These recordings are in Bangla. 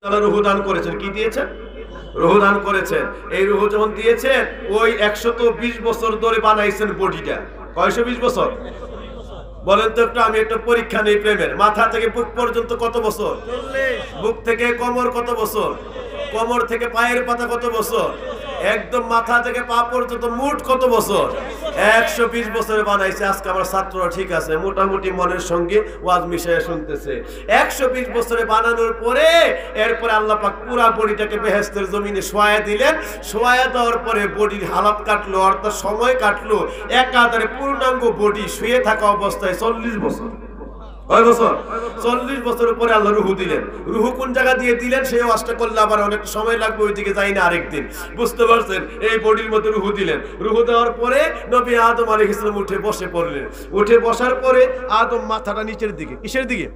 তারা রুহু দান করেছেন। কি দিয়েছেন? রুহু দান করেছেন। এই রুহু যখন দিয়েছেন ওই 120 বছর ধরে বানাইছেন বডিটা। কয়শো 20 বছর বলেন তো একটু, আমি একটা পরীক্ষা নেই প্রেমের। মাথা থেকে বুক পর্যন্ত কত বছর? 40। বুক থেকে কোমর কত বছর? কোমর থেকে পায়ের পাতা কত বছর? একদম মাথা থেকে পা পর্যন্ত মোট কত বছর? 120 বছরে বানাইছে। আজকে আমার ছাত্ররা ঠিক আছে, মোটামুটি মনের সঙ্গে ওয়াজ মিশাইয়া শুনতেছে। 120 বছরে বানানোর পরে এরপরে আল্লাহ পাক পুরা বডিটাকে বেহেশতের জমিনে শোয়া দিলেন। শোয়া দেওয়ার পরে বডির হালাত কাটলো, অর্থাৎ সময় কাটলো। একাধারে পূর্ণাঙ্গ বডি শুয়ে থাকা অবস্থায় 40 বছর। কয় বছর? 40 বছরের পরে আল্লাহ রুহু দিলেন। রুহু কোন জায়গা দিয়ে দিলেন সেই ওয়াজটা করলে আবার অনেক সময় লাগবে, ওইদিকে যাই না আরেকদিন। বুঝতে পারছেন? এই বডির মধ্যে রুহু দিলেন। রুহু দেওয়ার পরে নবী আদম আলাইহিস সালাম উঠে বসে পড়লেন। উঠে বসার পরে আদম মাথাটা নিচের দিকে। কিসের দিকে?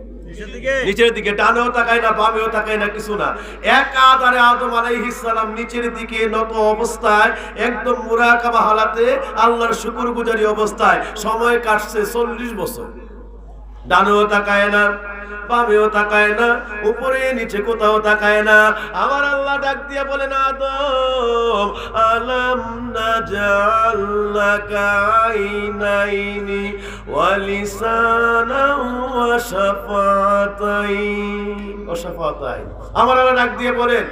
নিচের দিকে। ডানেও তাকায় না, বামেও তাকায় না, কিছু না। একাধারে আদম আলাইহিস সালাম নিচের দিকে নত অবস্থায়, একদম মুরাকাবা হালাতে, আল্লাহর শুকরগুজারি অবস্থায় সময় কাটছে 40 বছর। ডানেও তাকায় না, বামেও তাকায় না, উপরে নিচে কোথাও তাকায় না। আমার আল্লাহ ডাক দিয়ে বলেন, আদম আলাম নাজাল লাকা আইনাইনি ওয়া লিসানান ওয়া শাফাতাইন। আমার আল্লাহ ডাক দিয়ে বলেন,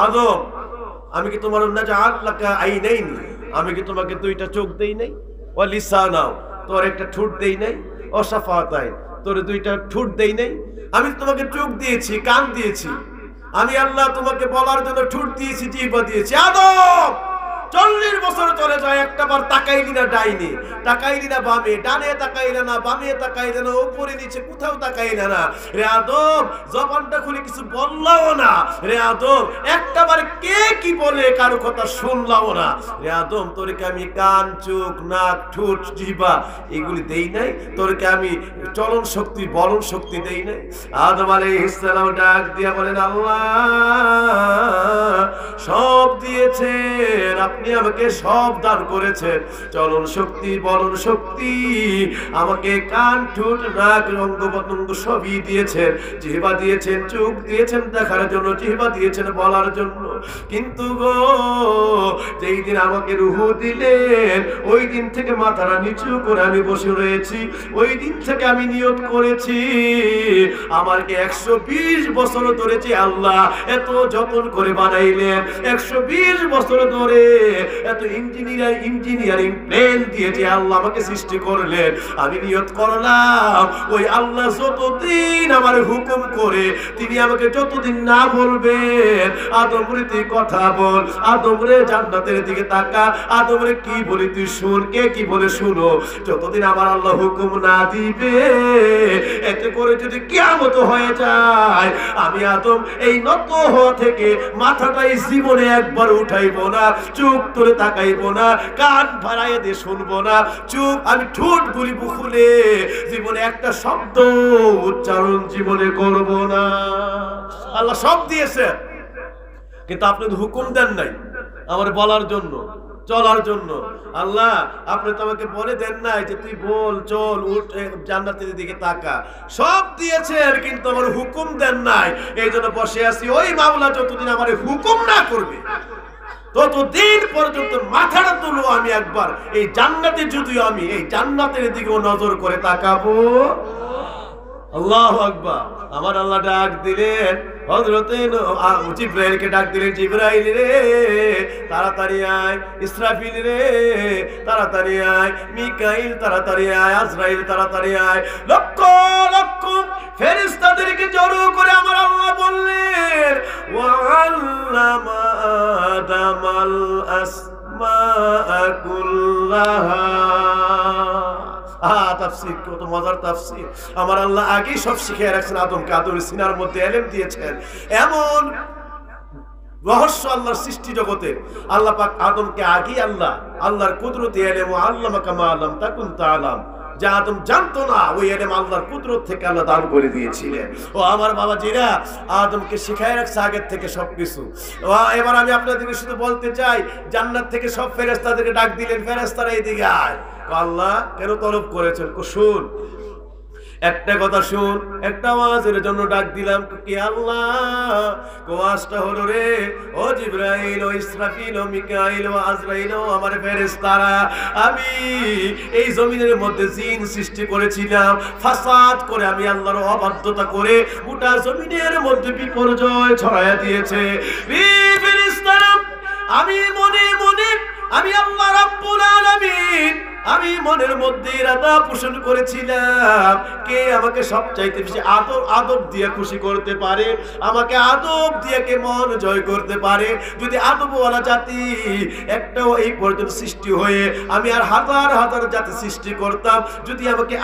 আদম আমি কি তোমার নাজাল লাকা আইনাইনি, আমি কি তোমাকে দুইটা চোখ দেই নাই? ওয়া লিসানাও, তোর একটা ঠোঁট দেই নাই? অসাফাতাইন, তোর দুইটা ঠোঁট দেই নাই? আমি তোমাকে চোখ দিয়েছি, কান দিয়েছি। আমি আল্লাহ তোমাকে বলার জন্য ঠোঁট দিয়েছি, জিহ্বা দিয়েছি। আদম 40 বছর চলে যায়, একটা বার তাকাইলি না ডাইনে, তাকাইলি না বামে, ডানে তাকাইলে না, বামে তাকাইলে না, উপরে নিচে কোথাও তাকাইলে না। রে আদম জবানটা খুলে কিছু বললাও না। রে আদম একটা বার কে কি বলে কারো কথা শুনলাও না। রে আদম তোরকে আমি কান, চোখ, নাক, ঠোঁট, জিহ্বা এগুলি দেই নাই? তোরকে আমি চলন শক্তি, বলন শক্তি দেই নাই? আদম আলাইহিস সালাম ডাক দিয়া বলেন, আল্লাহ সব দিয়েছেন, আপনি আমাকে সব দান করেছেন। চলন শক্তি, বলন শক্তি, আমাকে কান, ঠোঁট, নাক, অঙ্গ প্রত্যঙ্গ সবই দিয়েছেন। জিহ্বা দিয়েছেন, চোখ দিয়েছেন দেখার জন্য, জিহ্বা দিয়েছেন বলার জন্য। কিন্তু গো যেই দিন আমাকে রুহু দিলেন, ওই দিন থেকে মাথাটা নিচু করে আমি বসে রয়েছি। ওই দিন থেকে আমি নিয়ত করেছি, আমাকে 120 বছর ধরে যে আল্লাহ এত যত্ন করে বানাইলেন, 120 বছর ধরে এত ইঞ্জিনিয়ারিং প্ল্যান দিয়ে যে আল্লাহ আমাকে সৃষ্টি করলেন, আমি নিয়ত করলাম ওই আল্লাহ যতদিন আমার হুকুম করে তিনি আমাকে যতদিন না বলবেন, আদম রে তুই কথা বল, আদম রে জান্নাতের দিকে তাকা, আদম রে কি বলি তুই শুন, কে কি বলে শুনো, যতদিন আমার আল্লাহ হুকুম না দিবে, এতে করে যদি কিয়ামত হয়ে যায়, আমি আদম এই নত হওয়া থেকে মাথাটাই জীবনে একবার উঠাইব না, চোখ তোরে তাকাইব না, কান ভাড়াইয়ে দিয়ে শুনবো না, চোখ আমি ঠোঁট বলিব খুলে জীবনে একটা শব্দ উচ্চারণ জীবনে করব না। আল্লাহ সব দিয়েছে, কিন্তু আপনি তো হুকুম দেন নাই আমার বলার জন্য, চলার জন্য। আল্লাহ আপনি তো আমাকে বলে দেন নাই যে তুই বল, চল, উঠ, জান্নাতের দিকে তাকা। সব দিয়েছেন কিন্তু আমার হুকুম দেন নাই। এই জন্য বসে আছি। ওই মাওলা যতদিন আমার হুকুম না করবে ততদিন পর্যন্ত মাথাটা তুলো আমি একবার এই জান্নাতে, যদিও আমি এই জান্নাতের দিকেও নজর করে তাকাবো। আল্লাহু আকবার। আমার আল্লাহ ডাক দিলেন হযরতে জিবরাইলকে, ডাক দিলেন, জিবরাইল রে তাড়াতাড়ি আয়, ইসরাফিল রে তাড়াতাড়ি আয়, মিকাইল তাড়াতাড়ি আয়, আজরাইল তাড়াতাড়ি আয়। লক্ষ লক্ষ ফেরেশতাদেরকে জড়ো করে আমার আল্লাহ বললেন, ওয়া আল্লামা আদামাল আসমাআ কুল্লাহা। তাফসীর কত মজার তাফসীর। আমার আল্লাহ আগেই সব শিখিয়ে রাখছেন আদমকে, আদমের সিনার মধ্যে ইলম দিয়েছেন। এমন রহস্য আল্লাহর সৃষ্টি জগতে আল্লাহ পাক আদমকে আগেই আল্লাহর কুদরতে ইলম ও আল্লামাকা মা লাম তাকুন তাআলাম, যা আদম জানতো না, ওই ইলম আল্লাহর কুদরত থেকে আল্লাহ দান করে দিয়েছিলেন। ও আমার বাবাজিরা, আদমকে শিখায় রাখছে আগের থেকে সবকিছু। এবার আমি আপনাদেরকে শুধু বলতে চাই, জান্নাত থেকে সব ফেরেশতাদেরকে ডাক দিলেন, ফেরেশতারা এদিকে আয়। আল্লাহ কেন তলব করেছেন? শুন, একটা কথা শুন, একটা আওয়াজের জন্য ডাক দিলাম, কি আল্লাহ কোয়াজটা হলো রে, ও জিবরাইল, ও ইসরাফিল, ও মিকাইল, ও আজরাইল, ও আমার ফেরেশতারা, আমি এই জমিনের মধ্যে জিন সৃষ্টি করেছিলাম, ফাসাদ করে আমি আল্লাহর অবাধ্যতা করে গোটা জমিনের মধ্যে বিপর্যয় ছড়ায়া দিয়েছে। ফেরেশতারা, আমি মনে মনে আমি আল্লাহ রাব্বুল আলামিন আমি মনের মধ্যে ইরাদা পোষণ করেছিলাম, কে আমাকে সবচাইতে বেশি আদব দিয়ে খুশি করতে পারে, আমাকে আদব দিয়ে কে মন জয় করতে পারে। যদি আদবওয়ালা জাতি একটাও এই পর্যন্ত সৃষ্টি হয়ে আমি আর হাজার হাজার জাতি সৃষ্টি করতাম, যদি আমাকে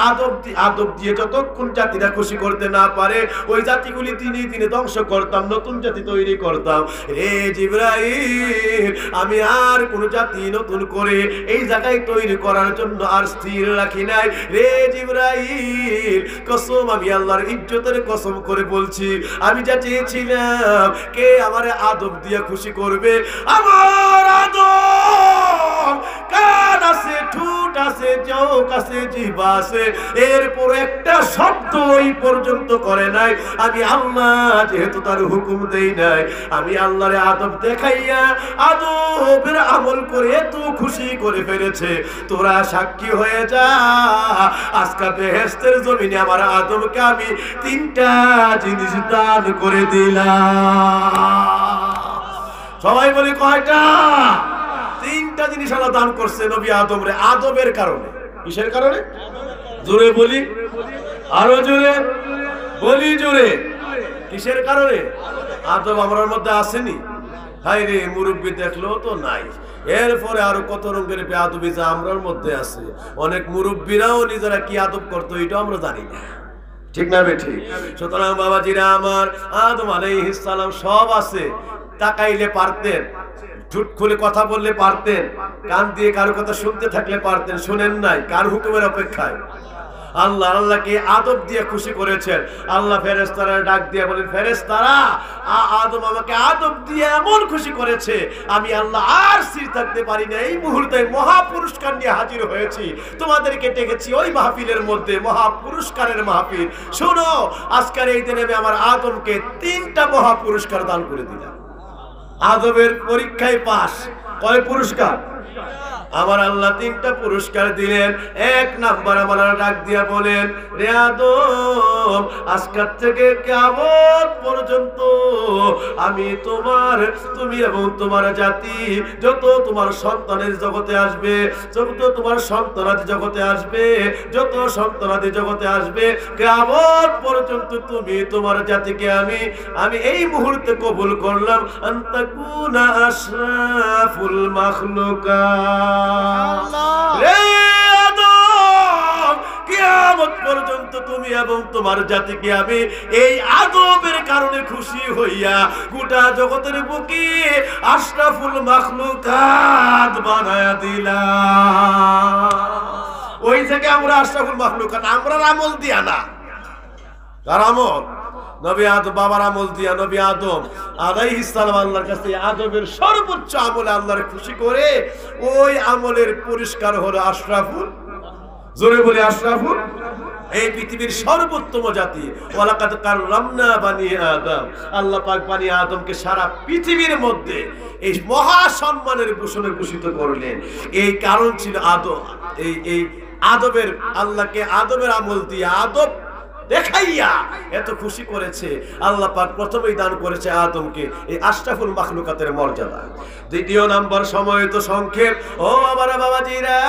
আদব দিয়ে যতক্ষণ জাতিরা খুশি করতে না পারে ওই জাতিগুলি দিনে দিনে ধ্বংস করতাম, নতুন জাতি তৈরি করতাম। রে জিবরাইল, আমি আর কোন জাতি নতুন করে এই জায়গায় তৈরি করার জন্য আর স্থির রাখি নাই। রে জিবরাইল, কসম, আমি আল্লাহর ইজ্জতের কসম করে বলছি, আমি যা চেয়েছিলাম কে আমারে আদব দিয়ে খুশি করবে, আমার আদব কান আছে, ঠোঁট আছে, চোখ আছে, জিহ্বা আছে, এরপর একটা শব্দ এই পর্যন্ত করে নাই। আমি আল্লাহ যেহেতু তার হুকুম দেই নাই, আমি আল্লাহর আদব দেখাইয়া আদবের আমল করে তো খুশি করে ফেলেছে। তোরা সাক্ষী হয়ে যা, আজকে বেহেশতের জমিনে আমার আদমকে আমি 3টা জিনিস দান করে দিলাম। সবাই বলে কয়টা? 3টা জিনিস আল্লাহ দান করছে নবী আদম রে, আদবের কারণে। কিসের কারণে? জোরে বলি, আরো জোরে বলি, জোরে। কিসের কারণে? আদব আমার মধ্যে আসেনি। হাই রে, মুরব্বী দেখলো তো নাই, এরপরে আরো কত রঙের বেয়াদবি যা আমরার মধ্যে আছে। অনেক মুরব্বীরাও নিজেরা কি আদব করতো এটা আমরা জানি না, ঠিক না বেঠি? সুতরাং বাবাজিরা আমার, আদম আলাইহিস সালাম সব আছে, তাকাইলে পারতেন, ঠোঁট খুলে কথা বললে পারতেন, কান দিয়ে কারো কথা শুনতে থাকলে পারতেন, শুনেন নাই, কার হুকুমের অপেক্ষায়? আল্লাহকে আদব দিয়ে খুশি করেছেন। আল্লাহ ফেরেশতারা ডাক দিয়ে বলেন, ফেরেশতারা, আদম আমাকে আদব দিয়ে এমন খুশি করেছে, আমি আল্লাহ আর স্থির থাকতে পারি না, এই মুহূর্তে মহা পুরস্কার নিয়ে হাজির হয়েছি, তোমাদেরকে ডেকেছি ওই মাহফিলের মধ্যে, মহা পুরস্কারের মাহফিল। শোনো, আজকের এই দিনে আমি আমার আদমকে 3টা মহা পুরস্কার দান করে দিলাম। আদবের পরীক্ষায় পাস, কয় পুরস্কার? আমার আল্লাহ 3টা পুরস্কার দিলেন। 1 নাম্বার আমার ডাক দিয়া বলেন, রে আদম, আজকের থেকে কিয়ামত পর্যন্ত আমি তুমি এবং তোমার জাতি, যত তোমার সন্তানের জগতে আসবে, যত তোমার সন্তানাদি জগতে আসবে, যত সন্তানাদি জগতে আসবে, কিয়ামত পর্যন্ত তুমি তোমার জাতিকে আমি এই মুহূর্তে কবুল করলাম, আনতাকুনা আশরাফুল মাখলুকাত। কিয়ামত পর্যন্ত তুমি এবং তোমার জাতিকে আমি এই আদবের কারণে খুশি হইয়া গোটা জগতের বুকে আশরাফুল মাখলুকাত বানায়া দিলাম। ওই থেকে আমরা আশরাফুল মাখলুকাত, আমরা আমল দিয়া না। কার আমল? নবী আদম, বাবার আমল দিয়া নবী আদম আলাইহিস সালাম আল্লাহর কাছে আদবের সর্বোচ্চ আমলে আল্লাহর খুশি করে ওই আমলের পুরস্কার হলো আশরাফুল, জোরে বলে আশরাফুল, এই পৃথিবীর সর্বোত্তম জাতি। ওয়ালাকাদ কাররামনা বানি আদম, আল্লাহ পাক বানি আদমকে সারা পৃথিবীর মধ্যে এই মহা সম্মানের ভূষণে ভূষিত করলেন। এই কারণ ছিল আদব, এই আদবের, আল্লাহকে আদবের আমল দিয়ে আদব দেখাইয়া এত খুশি করেছে আল্লাহ পাক। প্রথমেই দান করেছে আদমকে এই আশরাফুল মাখলুকাতের মর্যাদা। 2 নাম্বার, সময় তো সংক্ষেপ, ও আমার বাবাজিরা,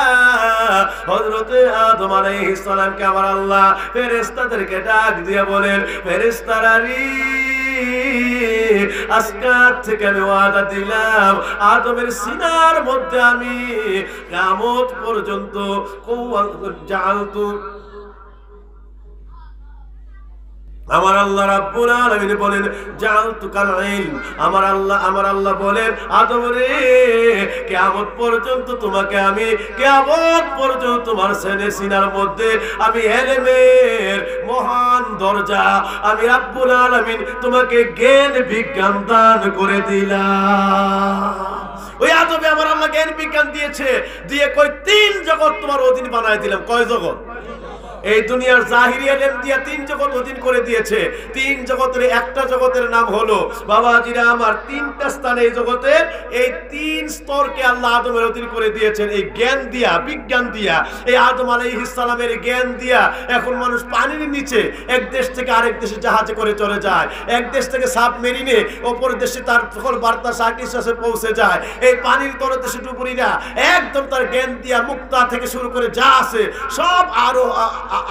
হযরতে আদম আলাইহিস সালামকে আমার আল্লাহ ফেরেশতাদেরকে ডাক দিয়ে বলেন, ফেরেশতারা রে, আজকাল থেকে আমি ওয়াদা দিলাম আদমের সিনার মধ্যে আমি কিয়ামত পর্যন্ত আমার আল্লাহ রাব্বুল আলামিন বলেন, জাআলতু কাল ইলম, আমার আল্লাহ বলেন, আদম রে, কিয়ামত পর্যন্ত তোমাকে আমি, কিয়ামত পর্যন্ত তোমার সিনার মধ্যে আমি ইলমের মহান দরজা, আমি রাব্বুল আলামিন তোমাকে জ্ঞান বিজ্ঞান দান করে দিলাম। ওই আদমে আমার আল্লাহ জ্ঞান বিজ্ঞান দিয়েছে, দিয়ে কই 3 জগৎ তোমার অধীন বানায় দিলাম। কয় জগৎ? এই দুনিয়ার জাহিরি ইলম দিয়া তিন জগৎ অধীন করে দিয়েছে। তিন জগতের একটা জগতের নাম হলো বাবাজিরা আমার, তিনটা স্থানে এই জগতের এই তিন স্তরকে আল্লাহ আদমের অধীন করে দিয়েছেন। এই জ্ঞান দিয়া, বিজ্ঞান দিয়া, এই আদম আলাইহিস সালামের জ্ঞান দিয়া এখন মানুষ পানির নিচে এক দেশ থেকে আরেক দেশে জাহাজে করে চলে যায়, এক দেশ থেকে সাবমেরিনে অপর দেশে তার সকল বার্তা সাকিসে পৌঁছে যায়। এই পানির তলদেশে ডুবুরিরা একদম তার জ্ঞান দিয়া মুক্তা থেকে শুরু করে যা আছে সব আরো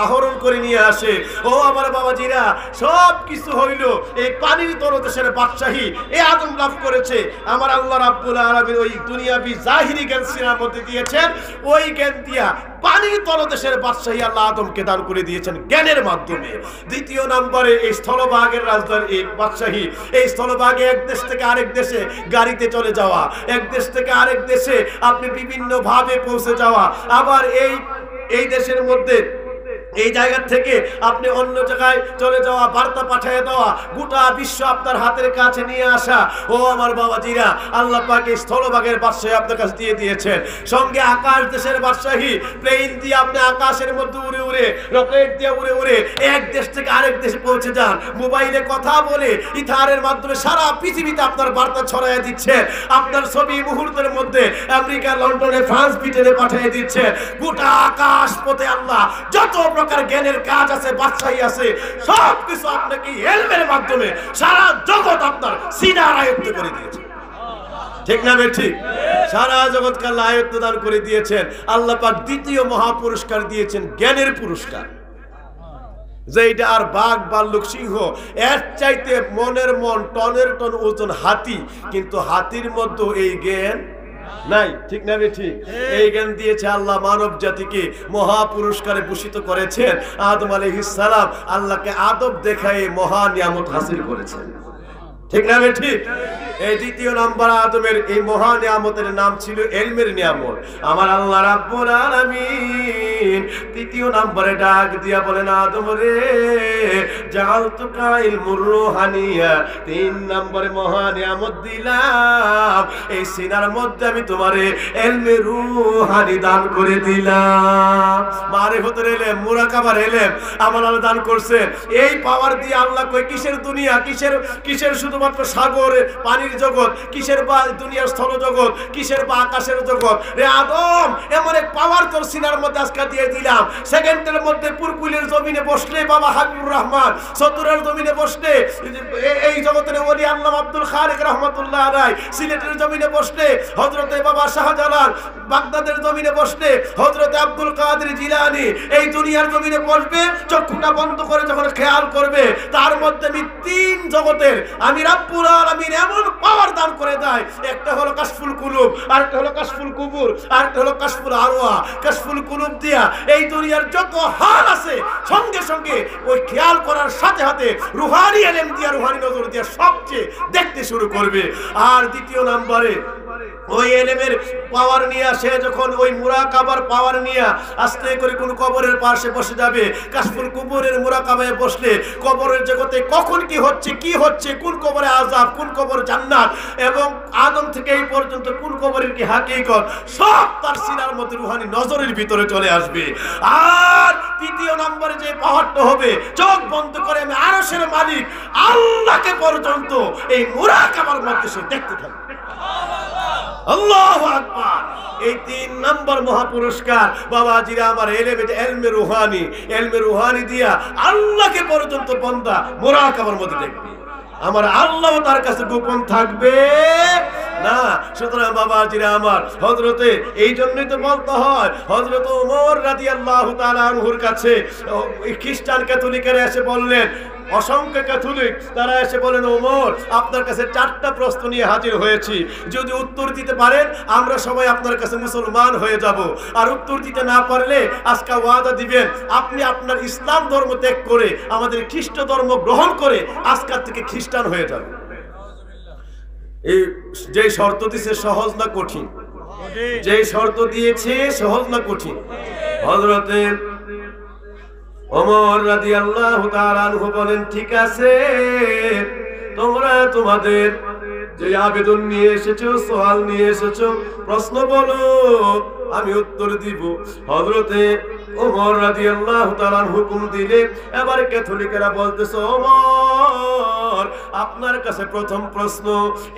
আহরণ করে নিয়ে আসে। ও আমার বাবাজিরা, সব কিছু হইল এই পানির তলদেশের বাদশাহী এই আদম লাভ করেছে। আমার আল্লাহ রাব্বুল আলামিন ওই দুনিয়াবি জাহিরি জ্ঞান সিনার মধ্যে দিয়েছেন, ওই জ্ঞান দিয়া পানির তলদেশের বাদশাহী আল্লাহ আদমকে দান করে দিয়েছেন জ্ঞানের মাধ্যমে। দ্বিতীয় নম্বরে এই স্থলভাগের রাজধানী এই বাদশাহী, এই স্থলভাগে এক দেশ থেকে আরেক দেশে গাড়িতে চলে যাওয়া, এক দেশ থেকে আরেক দেশে আপনি বিভিন্ন ভাবে পৌঁছে যাওয়া, আবার এই দেশের মধ্যে এই জায়গা থেকে আপনি অন্য জায়গায় চলে যাওয়া, বার্তা পাঠিয়ে দেওয়া, গোটা বিশ্ব আপনার হাতের কাছে নিয়ে আসা। ও আমার বাবাজিরা, আল্লাহ পাক এই স্থলভাগের বাদশাহী আপনার কাছে দিয়ে দিয়েছেন, সঙ্গে আকাশ দেশের বাদশাহী। প্লেন দিয়ে আপনি আকাশের মধ্যে উড়ে উড়ে, রকেট দিয়ে উড়ে উড়ে এক দেশ থেকে আরেক দেশে পৌঁছে যান। মোবাইলে কথা বলে ইথারের মাধ্যমে সারা পৃথিবীতে আপনার বার্তা ছড়াইয়া দিচ্ছে। আপনার ছবি মুহূর্তের মধ্যে আমেরিকা, লন্ডনে, ফ্রান্স, ব্রিটেনে পাঠিয়ে দিচ্ছে। গোটা আকাশ পথে আল্লাহ যত প্রকার জ্ঞানের কাজ আছে, বাদশাহী আছে, সব কিছু আপনাকে ইলমের মাধ্যমে সারা জগৎ আপনার সিনার আয়ত্ত করে দিয়েছে। ঠিক না ঠিক? সারা জগৎকে আল্লাহ আয়ত্ত দান করে দিয়েছেন। আল্লাহ পাক দ্বিতীয় মহাপুরস্কার দিয়েছেন জ্ঞানের পুরস্কার, যেটা আর বাঘ, ভাল্লুক, সিংহ এর চাইতে মনের মন, টনের টন ওজন হাতি, কিন্তু হাতির মধ্যে এই জ্ঞান নাই। ঠিক না ঠিক? এই জ্ঞান দিয়েছে আল্লাহ মানব জাতিকে, মহা পুরস্কারে ভূষিত করেছেন। আদম আলাইহিস সালাম আল্লাহকে আদব দেখায় মহা নিয়ামত হাসিল করেছেন। ঠিক না ঠিক? এই দ্বিতীয় নাম্বার আদমের এই মহা নিয়ামতের নাম ছিল ইলমের নিয়ামত। আমার আল্লাহ রাব্বুল আলামিন তৃতীয় নম্বরে ডাক দিয়া বলেন, আদম রে জাআলতুকা ইলমুর রুহানিয়া, তিন নম্বরে মহা নিয়ামত দিলাম, এই সিনার মধ্যে আমি তোমারে ইলমে রুহানি দান করে দিলাম। মারিফতের ইলম, মুরাকাবার ইলম আমার আল্লাহ দান করছে। এই পাওয়ার দিয়ে আল্লাহ কই কিসের দুনিয়া, কিসের শুধুমাত্র সাগর পানির জগৎ, কিসের বা দুনিয়ার স্থল জগৎ, কিসের বা আকাশের জগৎ। রে আদম, এমন এক পাওয়ার তোর সিনার মধ্যে আজকে দিয়ে দিলাম। সেকেন্ডের মধ্যে পুরকুলের জমিনে বসলে বাবা হাবিবুর রহমান, সতুরের জমিনে বসলে এই জগতের ওলি আল্লাহ আব্দুল খালিক রহমাতুল্লাহ আলাইহি, সিলেটের জমিনে বসলে হযরতে বাবা শাহজালাল, বাগদাদের জমিনে বসলে হযরতে আব্দুল কাদের জিলানী, এই দুনিয়ার জমিনে বসবে, চক্ষুটা বন্ধ করে যখন খেয়াল করবে, তার মধ্যে আমি তিন জগতের আমি রাব্বুল আলামিন এমন পাওয়ার দান করে দেয়। একটা হলো কাশফুল কুলুব, আরেকটা হলো কাশফুল কুবুর, আরেকটা হলো কাশফুল আরওয়া। কাশফুল কুলুব দিয়া এই দুনিয়ার যত হাল আছে সঙ্গে সঙ্গে ওই খেয়াল করার সাথে সাথে রুহানি ইলম দিয়া, রুহানি নজর দিয়া সবচেয়ে দেখতে শুরু করবে। আর দ্বিতীয় নম্বরে ওই ইলমের পাওয়ার নিয়ে সে যখন ওই মুরাকাবার পাওয়ার নিয়ে আস্তে করে কোন কবরের পাশে বসে যাবে, কাশফুল কুবুরের মুরাকাবায় বসলে কবরের জগতে কখন কি হচ্ছে, কোন কবরে আযাব, কোন কবর জান্নাত, এবং আদম থেকে এই পর্যন্ত কোন কবরের কি হাকিকত, সব তার সিনার মধ্যে রুহানি নজরের ভিতরে চলে আসবে। আর তৃতীয় নম্বরে যে পাওয়ারটা হবে, চোখ বন্ধ করে আমি আরশের মালিক আল্লাহকে পর্যন্ত এই মুরাকাবার মধ্যে সে দেখতে থাকবে। আল্লাহু আকবার। এই তিন নম্বর মহাপুরস্কার বাবাজিরা আমার ইলমে রুহানি দিয়া আল্লাহকে পর্যন্ত বান্দা মুরাকাবার মধ্যে দেখবে। আমার আল্লাহ তার কাছে গোপন থাকবে না। সুতরাং বাবাজিরা আমার, হযরতে এই জন্যই তো বলতে হয়, হযরত ওমর রাদিয়াল্লাহু তাআলা আনহুর কাছে খ্রিস্টান ক্যাথলিকেরা এসে বললেন, অসংখ্য ক্যাথলিক তারা এসে বলেন, ওমর আপনার কাছে 4টা প্রশ্ন নিয়ে হাজির হয়েছি, যদি উত্তর দিতে পারেন আমরা সবাই আপনার কাছে মুসলমান হয়ে যাব, আর উত্তর দিতে না পারলে আজকে ওয়াদা দিবেন আপনি আপনার ইসলাম ধর্ম ত্যাগ করে আমাদের খ্রিস্ট ধর্ম গ্রহণ করে আজকের থেকে খ্রিস্টান হয়ে যাবে। এই যে শর্ত দিয়েছে সহজ না কঠিন? যে শর্ত দিয়েছে সহজ না কঠিন? হযরতে ওমর রাদিয়াল্লাহু তাআলা আনহু বলেন, ঠিক আছে, তোমরা তোমাদের যে আবেদন নিয়ে এসেছো, সওয়াল নিয়ে এসেছো, প্রশ্ন বলো, আমি উত্তর দিব। হযরতে ওমর রাদিয়াল্লাহু তাআলা হুকুম দিলে এবার ক্যাথলিকেরা বলতেছে, ওমর আপনার কাছে প্রথম প্রশ্ন,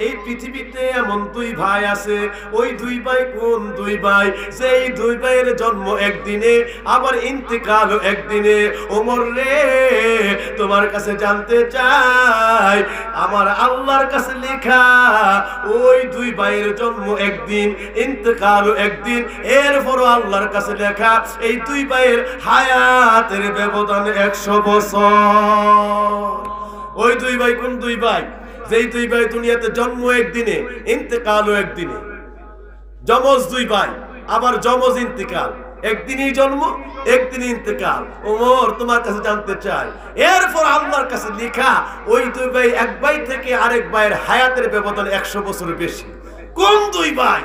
এই পৃথিবীতে এমন দুই ভাই আছে, ওই দুই ভাই কোন দুই ভাই? সেই দুই ভাইয়ের জন্ম একদিনে, আবার ইন্তেকালও একদিনে। ওমর রে, তোমার কাছে জানতে চাই, আমার আল্লাহর কাছে লেখা ওই দুই ভাইয়ের জন্ম একদিন, ইন্তেকালও একদিন, এরপরও আল্লাহর কাছে লেখা এই দুই ভাইয়ের হায়াতের ব্যবধান 100 বছর। ওই দুই ভাই কোন দুই ভাই? যেই দুই ভাই দুনিয়াতে জন্ম একদিনে, ইন্তেকালও একদিনে। যমজ দুই ভাই, আবার যমজ ইন্তেকাল, একদিনই জন্ম একদিনই ইন্তেকাল। ওমর তোমার কাছে জানতে চাই, এরপর আল্লাহর কাছে লেখা ওই দুই ভাই, এক ভাই থেকে আরেক ভাইয়ের হায়াতের ব্যবধান 100 বছর বেশি। কোন দুই ভাই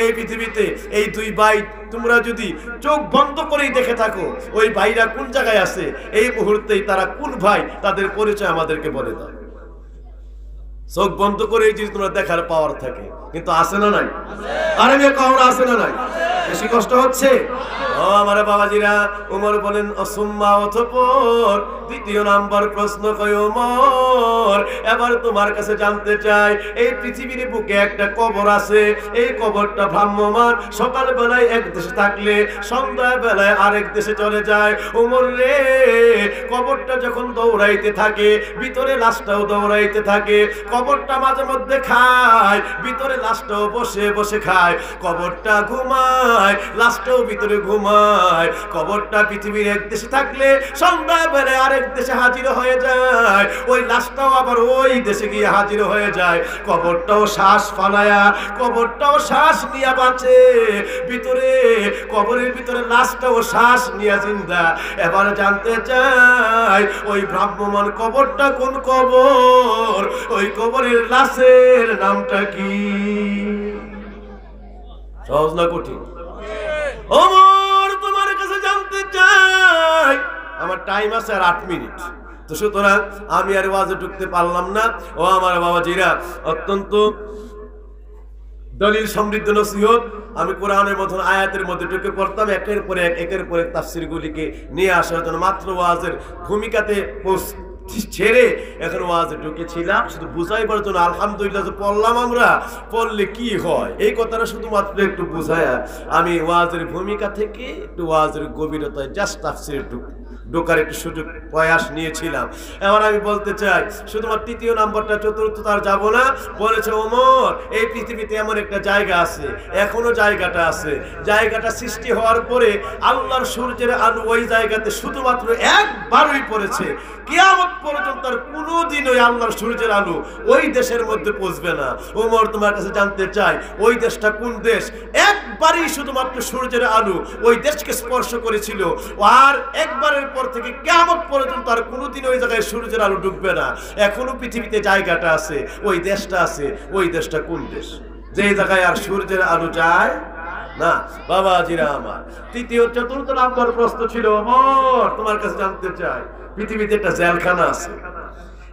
এই পৃথিবীতে? এই দুই ভাই তোমরা যদি চোখ বন্ধ করেই দেখে থাকো, ওই ভাইরা কোন জায়গায় আছে, এই মুহূর্তেই তারা কোন ভাই, তাদের পরিচয় আমাদেরকে বলে দাও। চোখ বন্ধ করে যদি তোমরা দেখার পাওয়ার থাকে, কিন্তু আছে না নাই? আরে মেয়ে কখনো আছে না নাই? বেশি কষ্ট হচ্ছে? ও আমার বাবাজিরা, ওমর বলেন অসুম্মা, অতঃপর দ্বিতীয় নাম্বার প্রশ্ন কই, ওমর এবার তোমার কাছে জানতে চাই, এই পৃথিবীর বুকে একটা কবর আছে, এই কবরটা ভ্রাম্যমান, সকাল বেলায় এক দেশে থাকলে সন্ধ্যা বেলায় আরেক দেশে চলে যায়। ওমর রে, কবরটা যখন দৌড়াইতে থাকে, ভিতরে লাশটাও দৌড়াইতে থাকে, কবরটা মাঝে মধ্যে খায়, ভিতরে লাশটাও বসে বসে খায়, কবরটা ঘুমায়, লাশটাও ভিতরে ঘুমায়। কবরটা পৃথিবীর এক দেশে থাকলে সন্ধ্যা বেলায় আরেক দেশে হাজির হয়ে যায়, ওই লাশটাও আবার ওই দেশে গিয়ে হাজির হয়ে যায়। কবরটাও শ্বাস ফালায়া, কবরটাও শ্বাস নিয়ে বাঁচে, ভিতরে কবরের ভিতরে লাশটাও শ্বাস নিয়ে জিন্দা। এবার জানতে চাই, ওই ভ্রাম্যমান কবরটা কোন কবর? ওই কবরের লাশের নামটা কি? সহজ না কঠিন? ওমর তোমার কাছে জানতে চাই, আমার টাইম আছে আর 8 মিনিট, তো সুতরাং আমি আর ওয়াজে ঢুকতে পারলাম না। ও আমার বাবাজিরা, অত্যন্ত দলিল সমৃদ্ধ নসিহত, আমি কোরআনের মতন আয়াতের মধ্যে ঢুকে পড়তাম, একের পর এক তাফসীরগুলিকে নিয়ে আসার জন্য। মাত্র ওয়াজের ভূমিকাতে ছেড়ে এখন ওয়াজে ঢুকেছিলাম শুধু বুঝাইবার জন্য। আলহামদুলিল্লাহ যে পড়লাম, আমরা পড়লে কি হয় এই কথাটা শুধুমাত্র একটু বুঝায়া আমি ওয়াজের ভূমিকা থেকে একটু ওয়াজের গভীরতায় জাস্ট তাফসীরে ঢোকার একটু সুযোগ প্রয়াস নিয়েছিলাম। এবার আমি বলতে চাই, শুধুমাত্র তৃতীয় নাম্বারটা, চতুর্থ তার যাব না। বলেছে ওমর, এই পৃথিবীতে এমন একটা জায়গা আছে, এখনো জায়গাটা আছে, জায়গাটা সৃষ্টি হওয়ার পরে আল্লাহর সূর্যের আলো ওই জায়গাতে শুধুমাত্র একবারই পড়েছে, কিয়ামত পর্যন্ত আর কোনোদিন ওই আল্লাহর সূর্যের আলো ওই দেশের মধ্যে পৌঁছবে না। ওমর তোমার কাছে জানতে চাই, ওই দেশটা কোন দেশ? একবারই শুধুমাত্র সূর্যের আলো ওই দেশকে স্পর্শ করেছিল, আর একবারের পর থেকে কিয়ামত পর্যন্ত আর কোনোদিন ওই জায়গায় সূর্যের আলো ডুববে না। এখনো পৃথিবীতে জায়গাটা আছে, ওই দেশটা আছে, ওই দেশটা কোন দেশ? যে জায়গায় আর সূর্যের আলো যায় না। বাবাজিরা আমার, তৃতীয় চতুর্থ নাম্বার প্রশ্ন ছিল, ওমর তোমার কাছে জানতে চাই, পৃথিবীতে একটা জেলখানা আছে,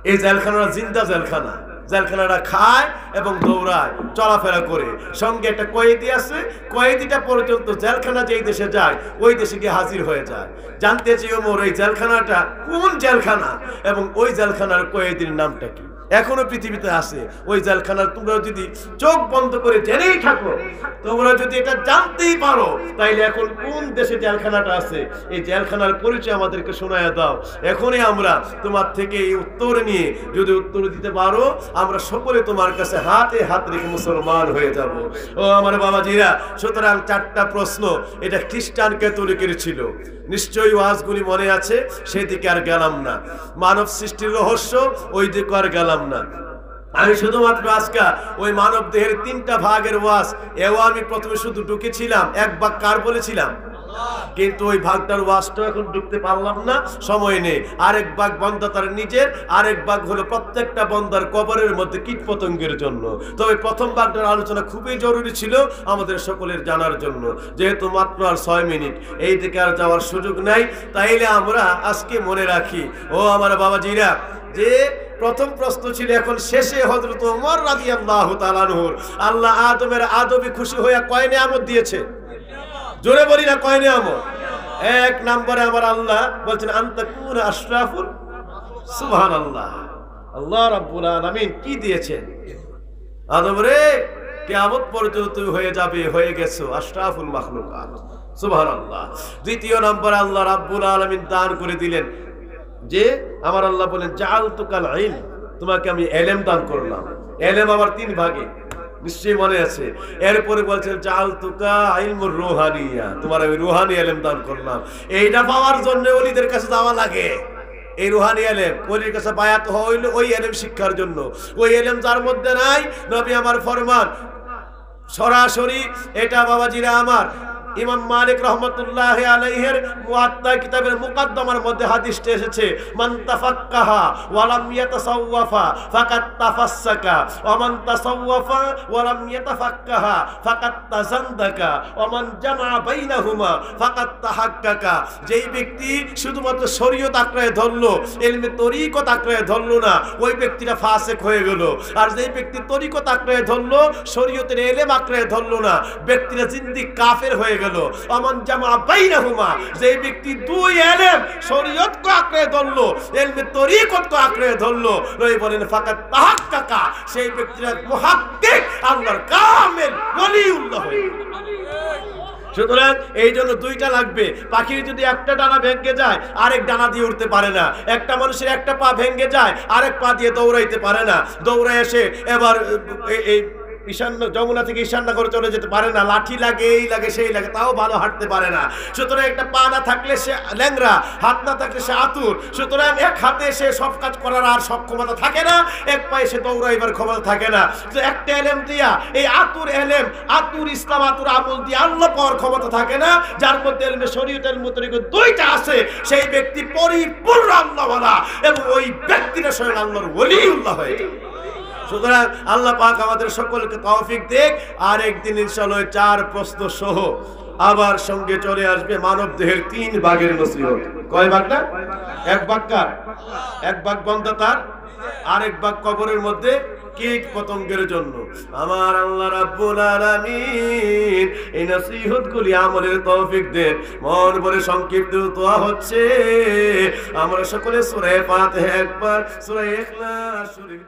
এই জেলখানাটা জিন্দা জেলখানা, জেলখানাটা খায় এবং দৌড়ায়, চলাফেরা করে, সঙ্গে একটা কয়েদি আছে, কয়েদিটা পর্যন্ত জেলখানা যেই দেশে যায় ওই দেশে গিয়ে হাজির হয়ে যায়। জানতে চাই ওমর, এই জেলখানাটা কোন জেলখানা এবং ওই জেলখানার কয়েদির নামটা কি? এখনো পৃথিবীতে আছে ওই জেলখানার। তোমরা যদি চোখ বন্ধ করে জেনেই থাকো, তোমরা যদি এটা জানতেই পারো, তাইলে এখন কোন দেশে জেলখানাটা আছে এই জেলখানার পরিচয় আমাদেরকে শোনায় দাও। এখনই আমরা তোমার থেকে এই উত্তর নিয়ে যদি উত্তর দিতে পারো, আমরা সকলে তোমার কাছে হাতে হাত রেখে মুসলমান হয়ে যাব। ও আমার বাবাজিরা, সুতরাং 4টা প্রশ্ন, এটা খ্রিস্টান ক্যাথলিকের ছিল, নিশ্চয়ই ওয়াজগুলি মনে আছে, সেদিকে আর গেলাম না। মানব সৃষ্টির রহস্য, ওই দিকে আর গেলাম না। আমি শুধুমাত্র আজকে ওই মানব দেহের 3টা ভাগের ওয়াজ, এও আমি প্রথমে শুধু ঢুকেছিলাম, এক ভাগ কার বলেছিলাম, কিন্তু ওই ভাগটার ওয়াজটা এখন ঢুকতে পারলাম না, সময় নেই। আরেক ভাগ বন্দা তার নিজের, আরেক ভাগ হলো প্রত্যেকটা বন্দার কবরের মধ্যে কীট পতঙ্গের জন্য। তবে প্রথম ভাগটার আলোচনা খুবই জরুরি ছিল আমাদের সকলের জানার জন্য, যেহেতু মাত্র আর 6 মিনিট, এই দিকে আর যাওয়ার সুযোগ নাই। তাইলে আমরা আজকে মনে রাখি, ও আমার বাবাজিরা, যে প্রথম প্রশ্ন ছিল, এখন শেষে হযরত ওমর রাদিয়াল্লাহু তাআলা আনহুর আল্লাহ আদমের আদবে খুশি হয়ে কয় নিয়ামত দিয়েছে? জোরে বলি না, কয় নিয়ামত? এক নম্বরে আমার আল্লাহ বলছেন আনতাকুনা আশরাফুল, সুবহানাল্লাহ। আল্লাহ রাব্বুল আলামিন কি দিয়েছেন? আদম রে, কিয়ামত পর্যন্ত তুই হয়ে গেছো আশরাফুল মাখলুকাত, সুবহানাল্লাহ। দ্বিতীয় নম্বরে আল্লাহ রাব্বুল আলামিন দান করে দিলেন যে আমার আল্লাহ বলেন জাআলতুকাল ইলম, তোমাকে আমি ইলম দান করলাম। ইলম আবার তিন ভাগে, নিশ্চয়ই মনে আছে। এরপরে বলছেন জাআলতুকা ইলমুর রুহানিয়া, তোমার আমি রুহানি ইলম দান করলাম। এইটা পাওয়ার জন্য ওলিদের কাছে যাওয়া লাগে। এই রুহানি ইলম ওলির কাছে বায়াত হইল ওই ইলম শিক্ষার জন্য। ওই ইলম যার মধ্যে নাই, নবী আমার ফরমান সরাসরি এটা বাবাজিরা আমার ইমাম মালিক রহমতুল্লাহ আলাইহির মুআত্তা কিতাবের মুকদ্দমার মধ্যে হাদিসটি এসেছে, মান তাফাক্কাহা ওয়া লাম ইয়াতাসাওয়াফা ফাকাত তাফাসসাকা ওয়া মান তাসাওয়াফা ওয়া লাম ইয়াতাফাক্কাহা ফাকাত তাজান্দাকা ওয়া মান জামা বাইনাহুমা ফাকাত তাহাক্কাকা। যেই ব্যক্তি শুধুমাত্র শরীয়ত আঁকড়ে ধরলো, ইলমে তরিকত আঁকড়ে ধরলো না, ওই ব্যক্তিটা ফাসিক হয়ে গেল। আর যেই ব্যক্তি তরিকত আঁকড়ে ধরলো, শরীয়তের ইলম আঁকড়ে ধরলো না, ব্যক্তিটা জিন্দিক কাফের হয়ে গেল। আমান জামা বাইনাহুমা, যে ব্যক্তি দুই ইলম শরীয়তকে আঁকড়ে ধরলো, ইলমে তরিকতকে আঁকড়ে ধরলো, নবী বলেন ফাকাত তাহাক্কাকা, সেই ব্যক্তিটা মুহাক্কিক আল্লাহর কামেল ওলিউল্লাহ হয়ে গেল। সুতরাং এই জন্য দুইটা লাগবে। পাখির যদি একটা ডানা ভেঙে যায় আরেক ডানা দিয়ে উঠতে পারে না, একটা মানুষের একটা পা ভেঙে যায় আরেক পা দিয়ে দৌড়াইতে পারে না, দৌড়ায় এসে এবার এই ঈশান্য যমুনা থেকে ঈশান্যগর চলে যেতে পারে না, লাঠি লাগে এই লাগে সেই লাগে, তাও ভালো হাঁটতে পারে না। সুতরাং একটা পা না থাকলে সে ল্যাংরা, হাত না থাকলে সে আতুর। সুতরাং এক হাতে সে সব কাজ করার আর সক্ষমতা থাকে না, এক পায়ে সে দৌড়াইবার ক্ষমতা থাকে না। তো একটা এলেম দিয়া এই আতুর এলেম, আতুর ইসলাম, আতুর আমল দিয়ে আল্লাহ পাওয়ার ক্ষমতা থাকে না। যার মধ্যে এলমে শরীয়ত এলমে তরিকত দুইটা আছে, সেই ব্যক্তি পরিপূর্ণ আল্লাহওয়ালা এবং ওই ব্যক্তিটা স্বয়ং আল্লাহর ওলিউল্লাহ হয়ে যায়। সুতরাং আল্লাহ পাক আমাদের সকলকে তৌফিক দেখ। আর একদিন ইনশাআল্লাহ 4 প্রশ্ন সহ আবার সঙ্গে চলে আসবে মানব দেহের 3 ভাগের নসিহত। কয় ভাগ না? 1 ভাগ কার? 1 ভাগ বান্দা তার, আরেক ভাগ কবরের মধ্যে কীট পতঙ্গের জন্য। আমার আল্লাহ রাব্বুল আলামিন এই নসিহতগুলি আমলের তৌফিক দেন। মন ভরে সংক্ষিপ্ত দোয়া হচ্ছে, আমরা সকলে সূরা ফাতিহা একবার, সূরা ইখলাস শরীফ